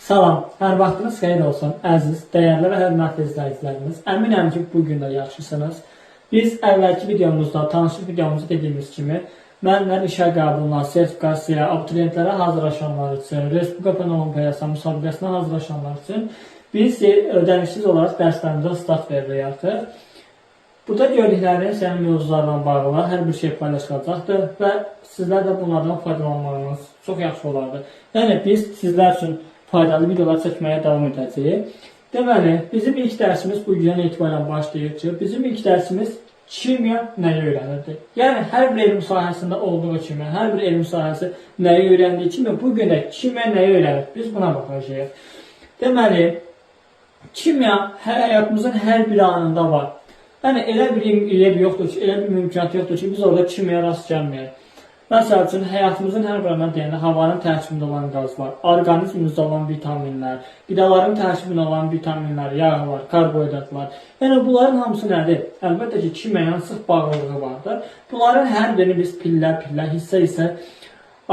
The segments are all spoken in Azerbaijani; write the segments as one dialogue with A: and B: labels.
A: Salam, hər vaxtınız xeyir olsun, əziz, dəyərli və hörmətli izləyicilərimiz. Əminəm ki, bugün də yaxşısınız. Biz əvvəlki videomuzda, tanışlıq videomuzda dediyimiz kimi, müəllimlərin işə qəbuluna, sertifikasiyaya, abituriyentlərə hazırlaşanlar üçün, Respublika Fen Olimpiyasına, müsabiqəsinə hazırlaşanlar üçün biz ödənişsiz olaraq dərslərimizə start veririk artıq. Burada gördükləriniz yəni mövzularla bağlı hər bir şey paylaşılacaqdır və sizlər də bunlardan faydalanmanız çox yaxşı olardı. Yəni biz sizlər üçün faydalı videolar çəkməyə davam edəcəyik. Deməli, bizim ilk dərsimiz bu gündən etibarən başlayır ki, bizim ilk dərsimiz kimya nəyi öyrənirdi? Yəni, hər bir elm sahəsində olduğu kimi, hər bir elm sahəsi nəyi öyrəndiyi kimi, bu gün də kimya nəyi öyrənir? Biz buna baxacağıq. Deməli, kimya həyatımızın hər bir anında var. Yəni, elə bir yer yoxdur ki, elə bir mümkünat yoxdur ki, biz orada kimyaya rast gəlməyək. Məsəl üçün, həyatımızın hər birində deyəndə havanın tərkibində olan qazlar, orqanizmimizdə olan vitaminlər, qidaların tərkibində olan vitaminlər, yağlar, karbohidratlar. Yəni, bunların hamısı nədir? Əlbəttə ki, kimya ilə sıx bağlılığı vardır. Bunların hər birini biz pillə-pillə, hissə-hissə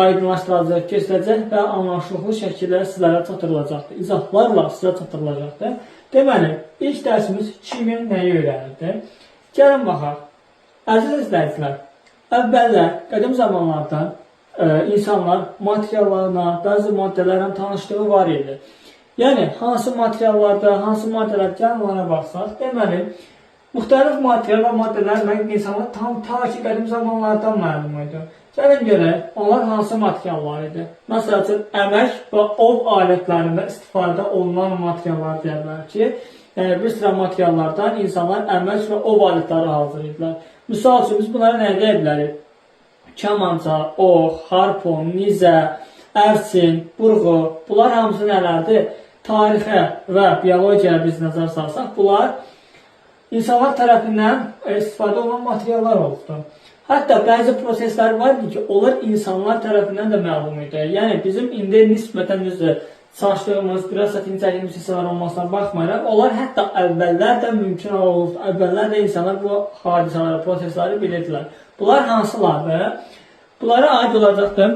A: aydınlaşdıracaq, göstərəcək və anlaşılıqlı şəkildə sizlərə çatdırılacaqdır. İzahlarla sizə çatdırılacaqdır. Deməli, ilk dərsimiz kimya nəyi öyrənirdi? Gəlin baxaq. Əziz izləyicilər, əvvəllər, qədim zamanlardan insanlar materiallarla, bəzi maddələrlə tanışlığı var idi. Yəni, hansı materiallarda, hansı maddələr gəlmələrə baxsaq, deməli, müxtəlif material və maddələrlə insanlar ta ki, qədim zamanlardan məlum idi. Gəlin görək, onlar hansı materiallar idi? Məsəl üçün, əmək və ov alətlərində istifadə olunan materiallar deyirlər ki, bir sıra materiallardan insanlar əmək və ov alətləri hazırlayırlar. Misal üçün, biz bunları nə edə bilərik? Kamanca, ox, harpon, nizə, ərsin, burğu, bunlar hamısı nələrdir? Tarixə və biologiyaya biz nəzər salsaq, bunlar insanlar tərəfindən istifadə olunan materiallar olubdur. Hətta bəzi proseslər var idi ki, onlar insanlar tərəfindən də məlum idi. Yəni, bizim indi nisbətən saçdığımız, biraz çətinçəkimiz hissələr olmasına baxmayaraq, onlar hətta əvvəllər də mümkün olub, əvvəllər də insanlar bu hadisələri, prosesləri bilirdilər. Bunlar hansılardır? Bunlara aid olacaqdır